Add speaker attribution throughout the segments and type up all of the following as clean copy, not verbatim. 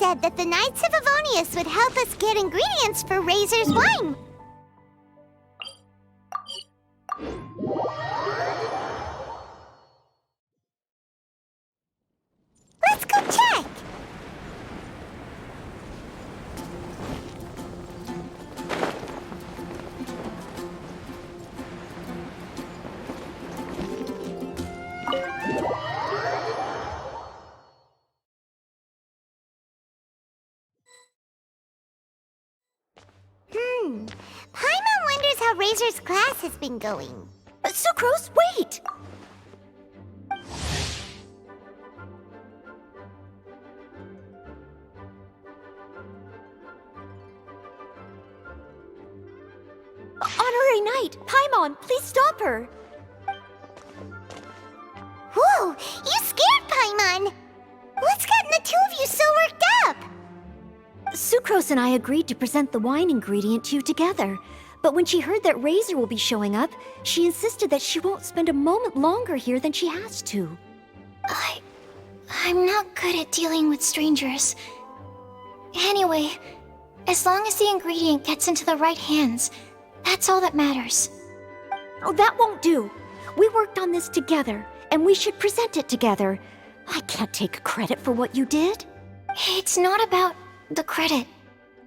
Speaker 1: said that the Knights of Avonius would help us get ingredients for Razor's wine. Let's go check! Paimon wonders how Razor's class has been going.
Speaker 2: Sucrose, wait! Honorary Knight, Paimon, please stop her!
Speaker 1: Whoa, you scared Paimon! What's gotten the two of you so worked up?
Speaker 2: Sucrose and I agreed to present the wine ingredient to you together. But when she heard that Razor will be showing up, she insisted that she won't spend a moment longer here than she has to.
Speaker 3: I'm not good at dealing with strangers. Anyway, as long as the ingredient gets into the right hands, that's all that matters.
Speaker 2: Oh, that won't do. We worked on this together, and we should present it together. I can't take credit for what you did.
Speaker 3: It's not about the credit.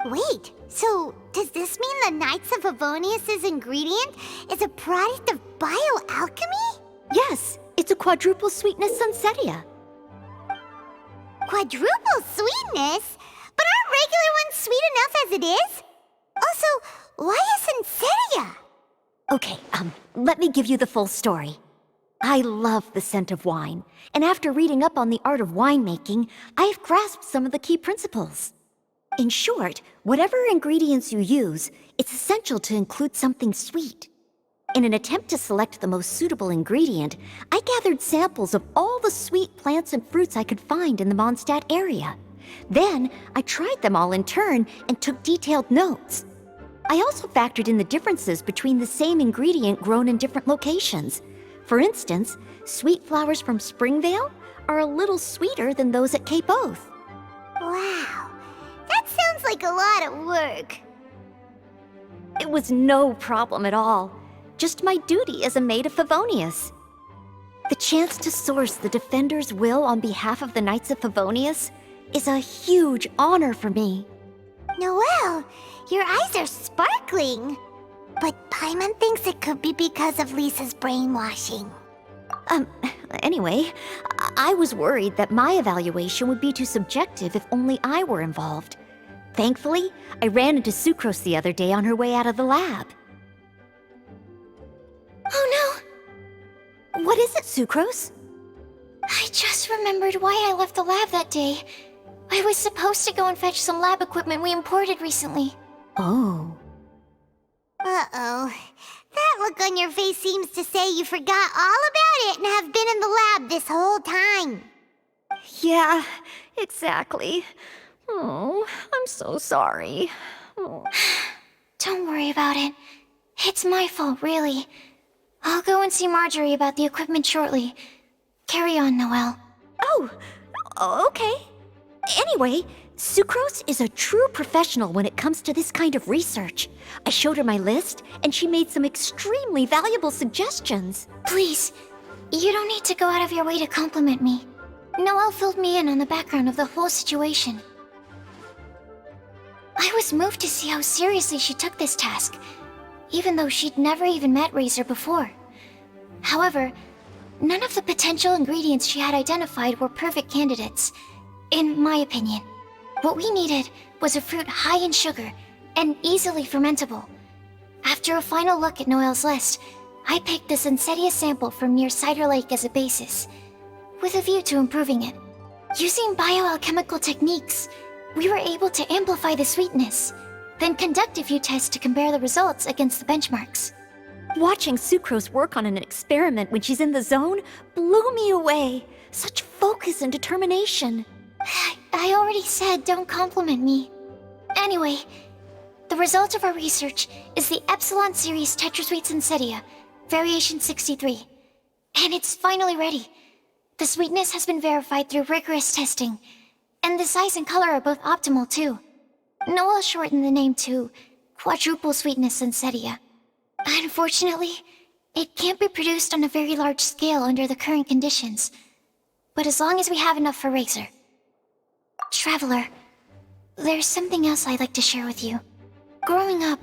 Speaker 1: Wait, so does this mean the Knights of Avonius' ingredient is a product of bioalchemy?
Speaker 2: Yes, it's a quadruple sweetness sunsetia.
Speaker 1: Quadruple sweetness? But aren't regular ones sweet enough as it is? Also, why a sunsetia?
Speaker 2: Okay, let me give you the full story. I love the scent of wine, and after reading up on the art of winemaking, I have grasped some of the key principles. In short, whatever ingredients you use, it's essential to include something sweet. In an attempt to select the most suitable ingredient, I gathered samples of all the sweet plants and fruits I could find in the Mondstadt area. Then, I tried them all in turn and took detailed notes. I also factored in the differences between the same ingredient grown in different locations. For instance, sweet flowers from Springvale are a little sweeter than those at Cape Oath.
Speaker 1: Wow, that sounds like a lot of work.
Speaker 2: It was no problem at all. Just my duty as a maid of Favonius. The chance to source the Defender's will on behalf of the Knights of Favonius is a huge honor for me.
Speaker 1: Noelle, your eyes are sparkling. But Paimon thinks it could be because of Lisa's brainwashing.
Speaker 2: Anyway, I was worried that my evaluation would be too subjective if only I were involved. Thankfully, I ran into Sucrose the other day on her way out of the lab.
Speaker 3: Oh
Speaker 2: no! What is it, Sucrose?
Speaker 3: I just remembered why I left the lab that day. I was supposed to go and fetch some lab equipment we imported recently.
Speaker 2: Oh.
Speaker 1: Uh-oh. That look on your face seems to say you forgot all about it and have been in the lab this whole time.
Speaker 2: Yeah, exactly. Oh, I'm so sorry. Oh.
Speaker 3: Don't worry about it. It's my fault, really. I'll go and see Marjorie about the equipment shortly. Carry on, Noelle.
Speaker 2: Oh, okay. Anyway, Sucrose is a true professional when it comes to this kind of research. I showed her my list, and she made some extremely valuable suggestions.
Speaker 3: Please, you don't need to go out of your way to compliment me. Noelle filled me in on the background of the whole situation. I was moved to see how seriously she took this task, even though she'd never even met Razor before. However, none of the potential ingredients she had identified were perfect candidates, in my opinion. What we needed was a fruit high in sugar and easily fermentable. After a final look at Noelle's list, I picked the Sunsetia sample from near Cider Lake as a basis, with a view to improving it. Using bioalchemical techniques, we were able to amplify the sweetness, then conduct a few tests to compare the results against the benchmarks.
Speaker 2: Watching Sucrose work on an experiment when she's in the zone blew me away. Such focus and determination.
Speaker 3: I already said don't compliment me. Anyway, the result of our research is the Epsilon Series Tetrasweet Sunsetia, Variation 63. And it's finally ready. The sweetness has been verified through rigorous testing, And the size and color are both optimal, too. Noel shortened the name to Quadruple Sweetness Sunsetia. Unfortunately, it can't be produced on a very large scale under the current conditions. But as long as we have enough for Razor. Traveler, there's something else I'd like to share with you. Growing up,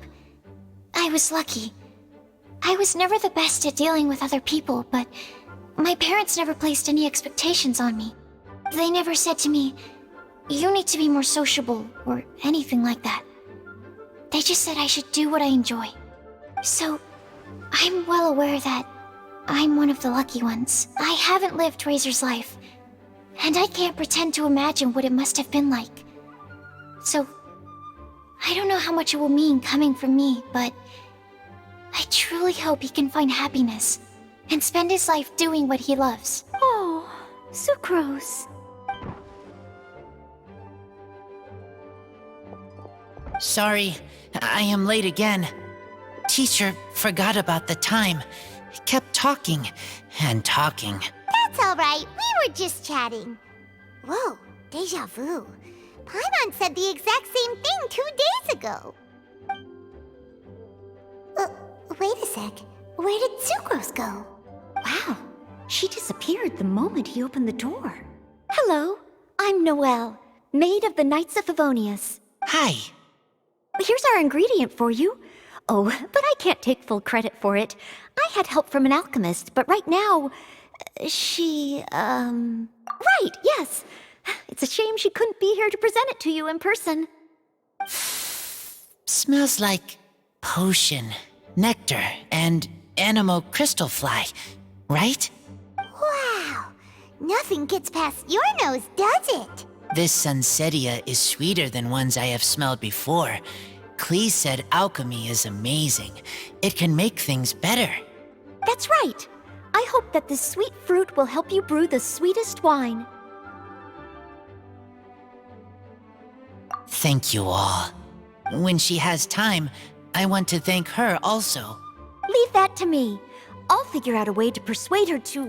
Speaker 3: I was lucky. I was never the best at dealing with other people, but my parents never placed any expectations on me. They never said to me, "You need to be more sociable," or anything like that. They just said I should do what I enjoy. So, I'm well aware that I'm one of the lucky ones. I haven't lived Razor's life, and I can't pretend to imagine what it must have been like. So, I don't know how much it will mean coming from me, but I truly hope he can find happiness and spend his life doing what he loves.
Speaker 2: Oh, Sucrose.
Speaker 4: Sorry, I am late again. Teacher forgot about the time. Kept talking and talking.
Speaker 1: That's all right. We were just chatting. Whoa, deja vu. Paimon said the exact same thing 2 days ago. Wait a sec. Where did Sucrose go?
Speaker 2: Wow, she disappeared the moment he opened the door. Hello, I'm Noelle, maid of the Knights of Favonius.
Speaker 4: Hi.
Speaker 2: Here's our ingredient for you. Oh, but I can't take full credit for it. I had help from an alchemist, but right now, Right, yes. It's a shame she couldn't be here to present it to you in person.
Speaker 4: Smells like potion, nectar, and animal crystal fly, right?
Speaker 1: Wow. Nothing gets past your nose, does it?
Speaker 4: This Sunsetia is sweeter than ones I have smelled before. Clee said alchemy is amazing. It can make things better.
Speaker 2: That's right. I hope that this sweet fruit will help you brew the sweetest wine.
Speaker 4: Thank you all. When she has time, I want to thank her also.
Speaker 2: Leave that to me. I'll figure out a way to persuade her to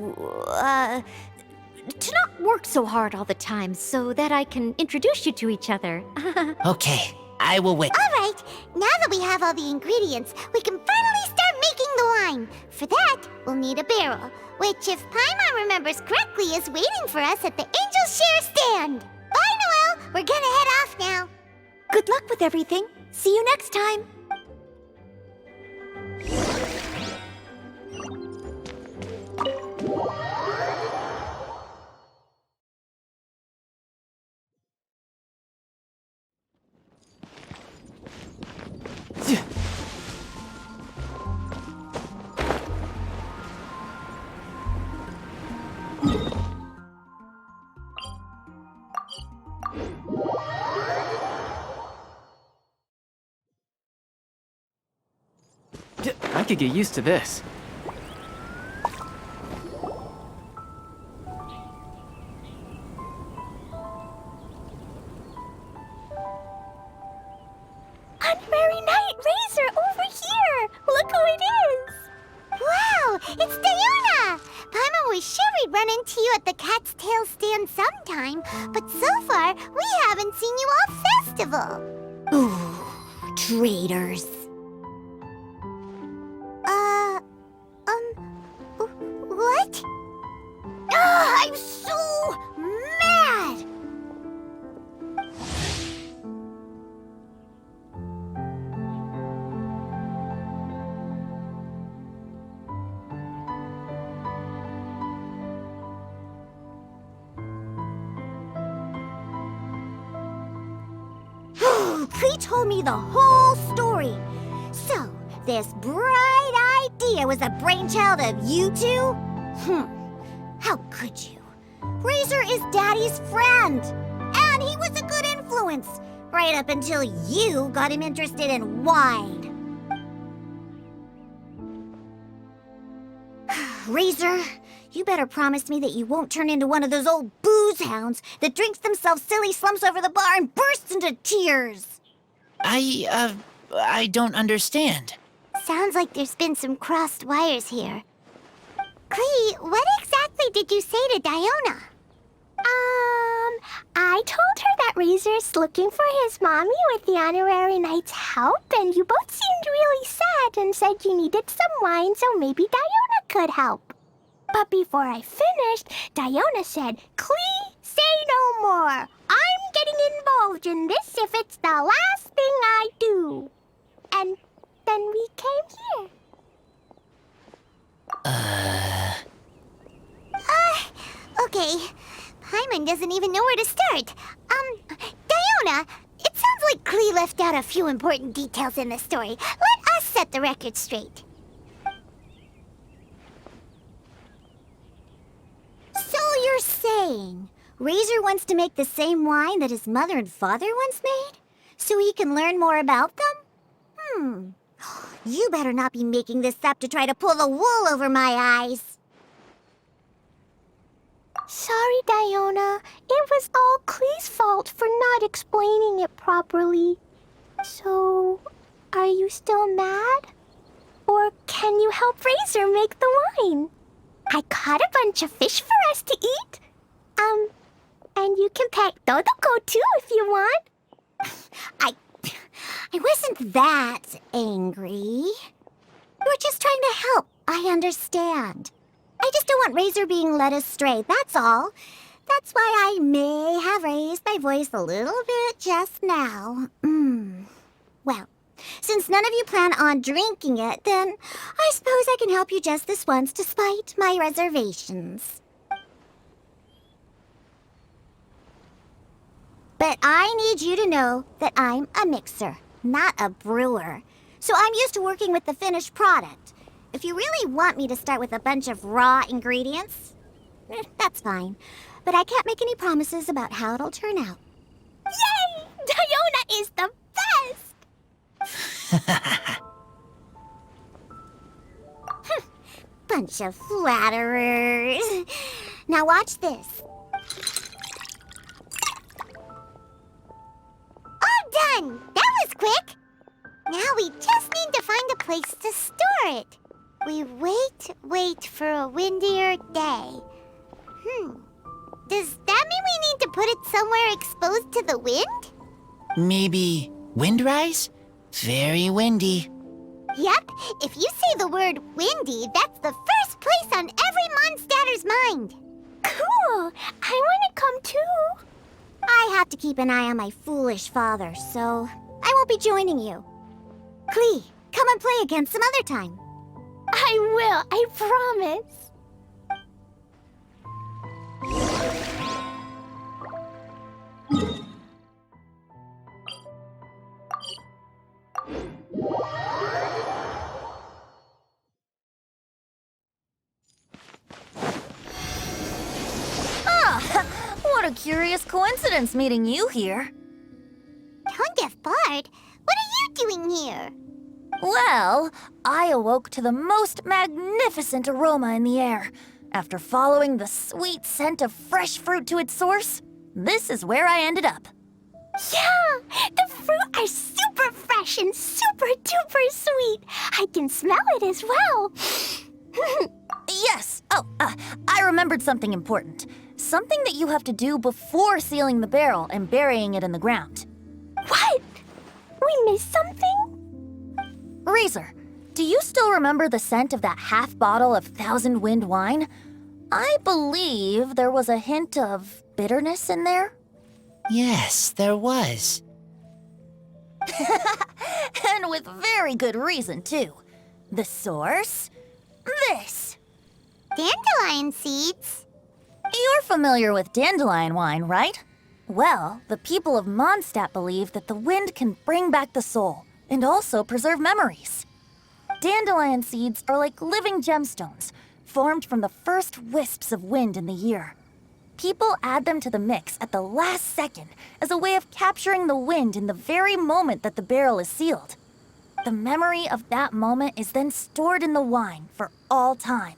Speaker 2: not work so hard all the time so that I can introduce you to each other.
Speaker 4: Okay, I will wait.
Speaker 1: All right. Now that we have all the ingredients, we can finally start making the wine. For that, we'll need a barrel, which, if Paimon remembers correctly, is waiting for us at the Angel Share stand. Bye, Noelle. We're gonna head off now.
Speaker 2: Good luck with everything. See you next time.
Speaker 5: I could get used to this.
Speaker 1: Unmerry Knight Razor, over here! Look who it is! Wow, it's Diona! Paimon was sure we'd run into you at the Cat's Tail stand sometime, but so far, we haven't seen you all festival.
Speaker 2: Ooh, traitors.
Speaker 1: What? I'm so mad!
Speaker 2: Clee told me the whole story. So, this bright idea was a brainchild of you two? How could you? Razor is Daddy's friend, and he was a good influence, right up until you got him interested in wine. Razor, you better promise me that you won't turn into one of those old booze hounds that drinks themselves silly, slumps over the bar, and bursts into tears.
Speaker 4: I don't understand.
Speaker 1: Sounds like there's been some crossed wires here. Clee, what exactly did you say to Diona? I told her that Razor's looking for his mommy with the honorary knight's help, and you both seemed really sad and said you needed some wine so maybe Diona could help. But before I finished, Diona said, "Clee, say no more. I'm getting involved in this if it's the last thing I do." And then we came here. Okay. Paimon doesn't even know where to start. Diona, it sounds like Clee left out a few important details in the story. Let us set the record straight. So you're saying Razor wants to make the same wine that his mother and father once made? So he can learn more about them? You better not be making this up to try to pull the wool over my eyes. Sorry, Diona. It was all Clee's fault for not explaining it properly. So, are you still mad? Or can you help Razor make the wine? I caught a bunch of fish for us to eat. And you can pet Dodoko too if you want. I wasn't that angry. We're just trying to help. I understand. I just don't want Razor being led astray, that's all. That's why I may have raised my voice a little bit just now. Well, since none of you plan on drinking it, then I suppose I can help you just this once despite my reservations. But I need you to know that I'm a mixer, not a brewer. So I'm used to working with the finished product. If you really want me to start with a bunch of raw ingredients, that's fine. But I can't make any promises about how it'll turn out. Yay! Diona is the best! Bunch of flatterers. Now watch this. All done! That was quick! Now we just need to find a place to store it. We wait for a windier day. Does that mean we need to put it somewhere exposed to the wind?
Speaker 4: Maybe windrise? Very windy.
Speaker 1: Yep, if you say the word windy, that's the first place on every Mondstatter's mind. Cool, I want to come too. I have to keep an eye on my foolish father, so I won't be joining you. Clee, come and play again some other time. I will, I promise.
Speaker 2: What a curious coincidence meeting you here.
Speaker 1: Don't get bored. What are you doing here?
Speaker 2: Well, I awoke to the most magnificent aroma in the air. After following the sweet scent of fresh fruit to its source, this is where I ended up.
Speaker 1: Yeah, the fruit are super fresh and super duper sweet. I can smell it as well.
Speaker 2: Yes. I remembered something important. Something that you have to do before sealing the barrel and burying it in the ground.
Speaker 1: What? We missed something?
Speaker 2: Razor, do you still remember the scent of that half bottle of Thousand Wind wine? I believe there was a hint of bitterness in there.
Speaker 4: Yes, there was.
Speaker 2: And with very good reason, too. The source? This.
Speaker 1: Dandelion seeds.
Speaker 2: You're familiar with dandelion wine, right? Well, the people of Mondstadt believe that the wind can bring back the soul and also preserve memories. Dandelion seeds are like living gemstones, formed from the first wisps of wind in the year. People add them to the mix at the last second as a way of capturing the wind in the very moment that the barrel is sealed. The memory of that moment is then stored in the wine for all time.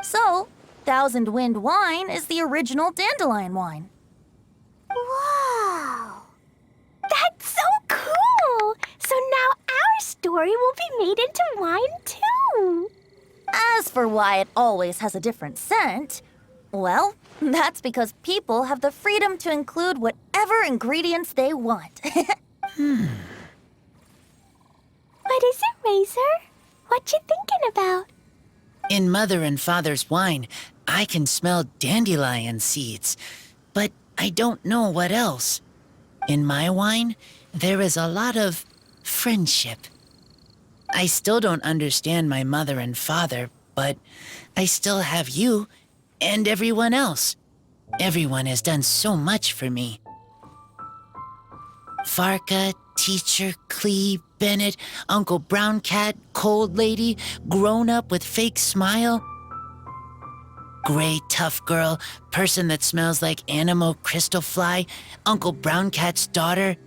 Speaker 2: So, Thousand Wind wine is the original dandelion wine.
Speaker 1: Wow. That's so cool. So now our story will be made into wine too.
Speaker 2: As for why it always has a different scent,
Speaker 5: Well, that's because people have the freedom to include whatever ingredients they want.
Speaker 1: What is it, Razor? What you thinking about?
Speaker 4: In Mother and Father's wine, I can smell dandelion seeds, but I don't know what else. In my wine, there is a lot of friendship. I still don't understand my mother and father, but I still have you and everyone else. Everyone has done so much for me. Farka, Teacher, Clee, Bennett, Uncle Brown Cat, Cold Lady, Grown Up with Fake Smile, Gray Tough Girl, Person that Smells like Animo Crystal Fly, Uncle Brown Cat's Daughter,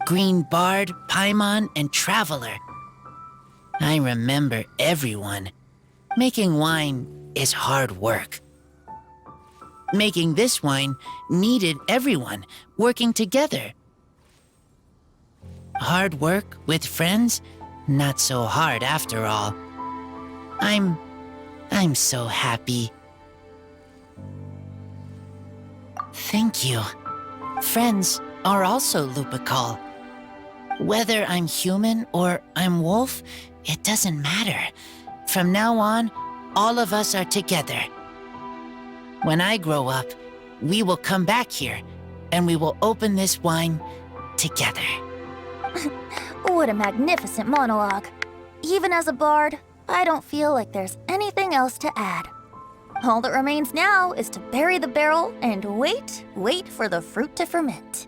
Speaker 4: Green Bard, Paimon, and Traveler. I remember everyone. Making wine is hard work. Making this wine needed everyone working together. Hard work with friends? Not so hard after all. I'm so happy. Thank you. Friends are also Lupical. Whether I'm human or I'm wolf, it doesn't matter. From now on, all of us are together. When I grow up, we will come back here, and we will open this wine together.
Speaker 5: What a magnificent monologue. Even as a bard, I don't feel like there's anything else to add. All that remains now is to bury the barrel and wait for the fruit to ferment.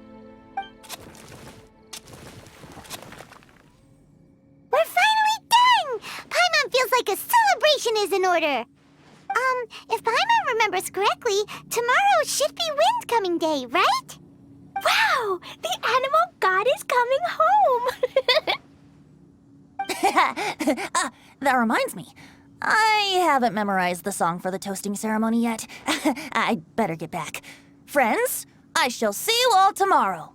Speaker 1: We're finally done! Paimon feels like a celebration is in order. If Paimon remembers correctly, tomorrow should be Windcoming Day, right? Wow! The animal god is coming home!
Speaker 5: That reminds me. I haven't memorized the song for the toasting ceremony yet. I'd better get back. Friends, I shall see you all tomorrow.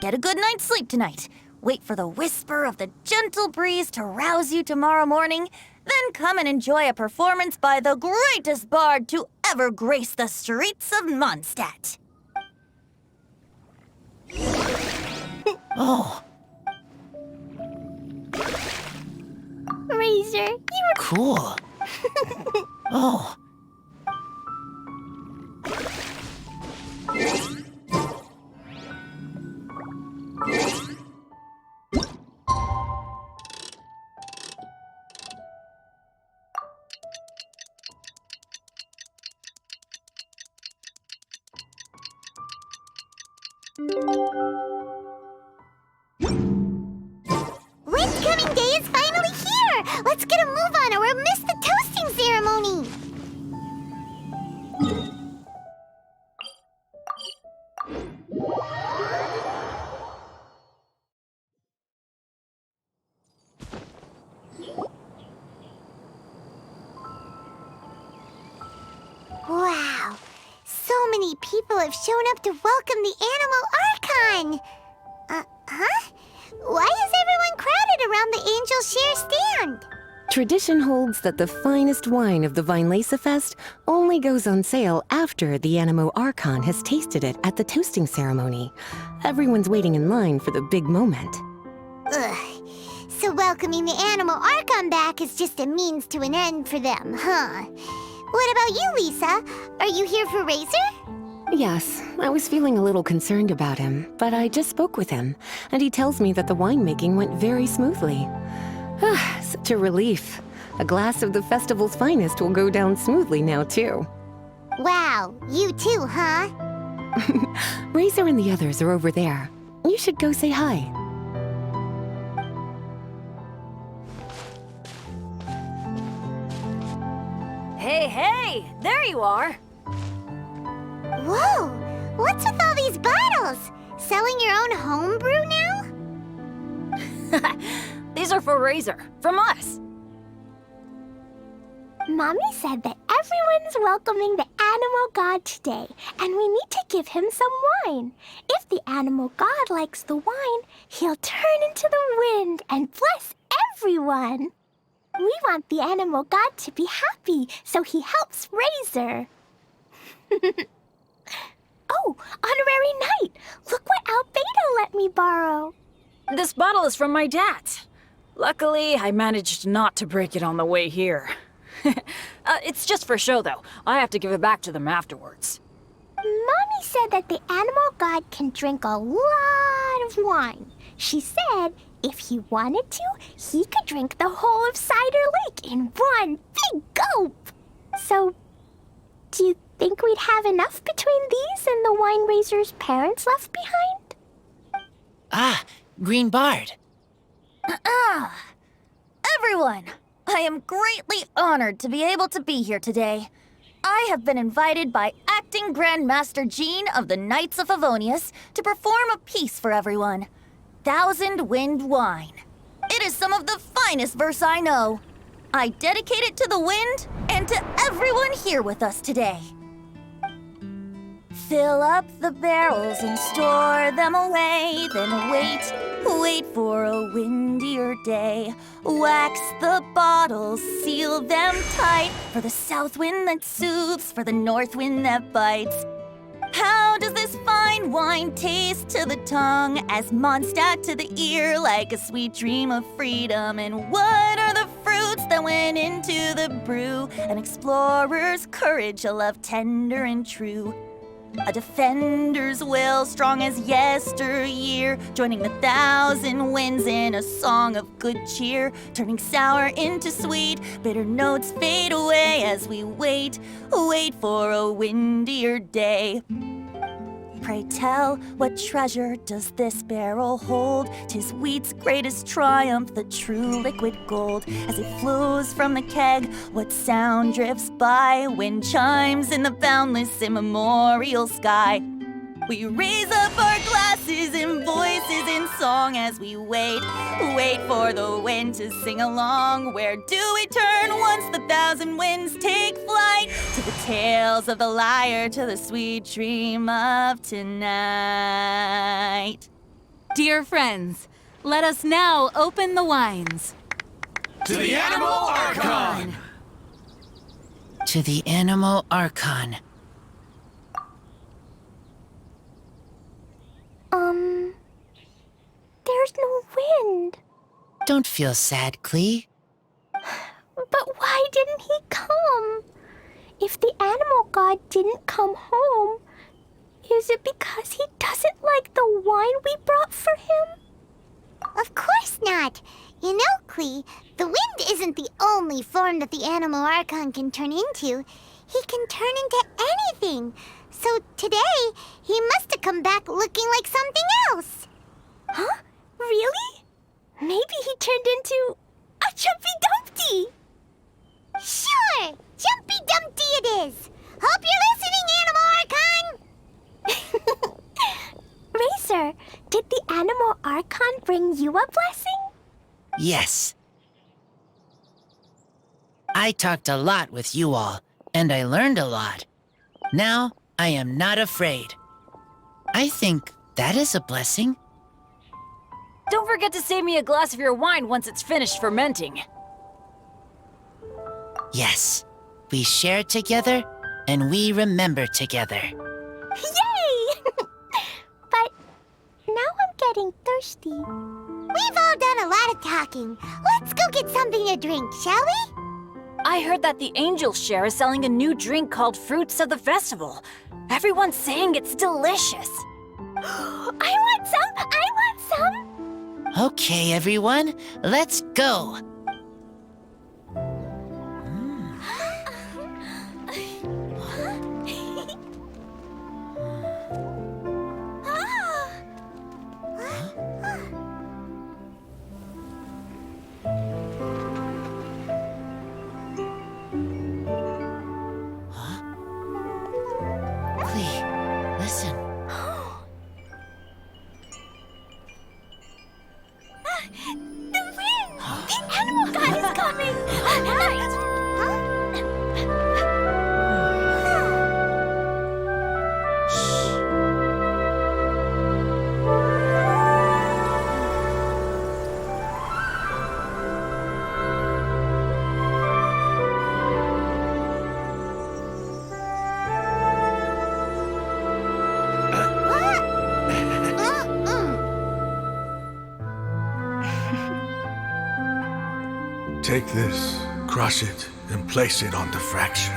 Speaker 5: Get a good night's sleep tonight. Wait for the whisper of the gentle breeze to rouse you tomorrow morning. Then come and enjoy a performance by the greatest bard to ever grace the streets of Mondstadt.
Speaker 4: Oh,
Speaker 1: Razor, you were
Speaker 4: cool. Oh.
Speaker 1: Windcoming Day is finally here! Let's get a move on or we'll miss the toasting ceremony! Wow! So many people have shown up to welcome the Animal Archon! Huh? Why is everyone crowded around the Angel Share stand?
Speaker 6: Tradition holds that the finest wine of the Weinlesefest only goes on sale after the Animo Archon has tasted it at the toasting ceremony. Everyone's waiting in line for the big moment.
Speaker 1: Ugh. So welcoming the Animal Archon back is just a means to an end for them, huh? What about you, Lisa? Are you here for Razor?
Speaker 6: Yes, I was feeling a little concerned about him, but I just spoke with him, and he tells me that the winemaking went very smoothly. Such a relief. A glass of the festival's finest will go down smoothly now, too.
Speaker 1: Wow, you too, huh?
Speaker 6: Razor and the others are over there. You should go say hi.
Speaker 5: Hey, there you are.
Speaker 1: Whoa! What's with all these bottles? Selling your own homebrew now?
Speaker 5: These are for Razor, from us.
Speaker 1: Mommy said that everyone's welcoming the animal god today, and we need to give him some wine. If the animal god likes the wine, he'll turn into the wind and bless everyone. We want the animal god to be happy, so he helps Razor. Oh, honorary knight! Look what Albedo let me borrow.
Speaker 7: This bottle is from my dad. Luckily, I managed not to break it on the way here. It's just for show, though. I have to give it back to them afterwards.
Speaker 1: Mommy said that the animal god can drink a lot of wine. She said if he wanted to, he could drink the whole of Cider Lake in one big gulp. So, do you think we'd have enough between these and the wine raiser's parents left behind?
Speaker 4: Ah, Green Bard.
Speaker 5: Everyone, I am greatly honored to be able to be here today. I have been invited by Acting Grand Master Jean of the Knights of Favonius to perform a piece for everyone. Thousand Wind Wine. It is some of the finest verse I know. I dedicate it to the wind and to everyone here with us today. Fill up the barrels and store them away, then wait for a windier day. Wax the bottles, seal them tight, for the south wind that soothes, for the north wind that bites. How does this fine wine taste to the tongue, as Mondstadt to the ear, like a sweet dream of freedom? And what are the fruits that went into the brew? An explorer's courage, a love tender and true. A defender's will, strong as yesteryear, joining the thousand winds in a song of good cheer, turning sour into sweet, bitter notes fade away as we wait for a windier day. Pray tell, what treasure does this barrel hold? 'Tis wheat's greatest triumph, the true liquid gold. As it flows from the keg, what sound drifts by? Wind chimes in the boundless immemorial sky. We raise up our glasses and voices in song as we wait for the wind to sing along. Where do we turn once the thousand winds take flight? To the tales of the lyre, to the sweet dream of tonight.
Speaker 8: Dear friends, let us now open the wines.
Speaker 9: To the Animal Archon!
Speaker 4: To the Animal Archon.
Speaker 1: There's no wind.
Speaker 4: Don't feel sad, Clee.
Speaker 1: But why didn't he come? If the animal god didn't come home, is it because he doesn't like the wine we brought for him?
Speaker 3: Of course not. You know, Clee, the wind isn't the only form that the Animal Archon can turn into. He can turn into anything. So today, he must have come back looking like something else.
Speaker 1: Huh? Really? Maybe he turned into a Jumpy Dumpty.
Speaker 3: Sure, Jumpy Dumpty it is. Hope you're listening, Animal Archon.
Speaker 1: Racer, did the Animal Archon bring you a blessing?
Speaker 4: Yes. I talked a lot with you all, and I learned a lot. Now, I am not afraid. I think that is a blessing.
Speaker 7: Don't forget to save me a glass of your wine once it's finished fermenting.
Speaker 4: Yes, we share together, and we remember together.
Speaker 1: Yay! But now I'm getting thirsty.
Speaker 3: We've all done a lot of talking. Let's go get something to drink, shall we?
Speaker 7: I heard that the Angel Share is selling a new drink called Fruits of the Festival. Everyone's saying it's delicious.
Speaker 1: I want some! I want some!
Speaker 4: Okay, everyone, let's go. Clee, listen.
Speaker 1: The wind! The animal
Speaker 9: Take this, crush it, and place it on the fracture.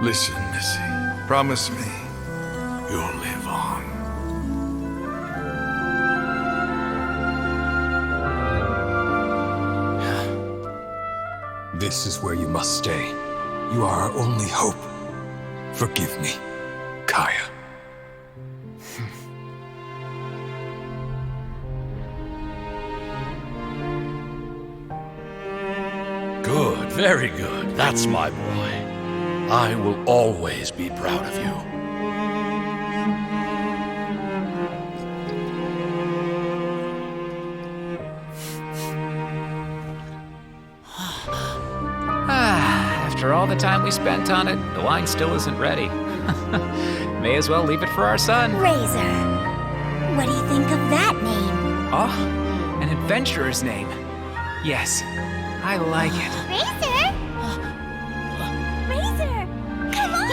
Speaker 9: Listen, Missy. Promise me you'll live on.
Speaker 10: This is where you must stay. You are our only hope. Forgive me, Kaya.
Speaker 11: Good, very good. That's my boy. I will always be proud of you.
Speaker 12: After all the time we spent on it, the wine still isn't ready. May as well leave it for our son.
Speaker 1: Razor. What do you think of that name?
Speaker 12: Oh, an adventurer's name. Yes, I like it.
Speaker 1: Razor! Razor! Come on!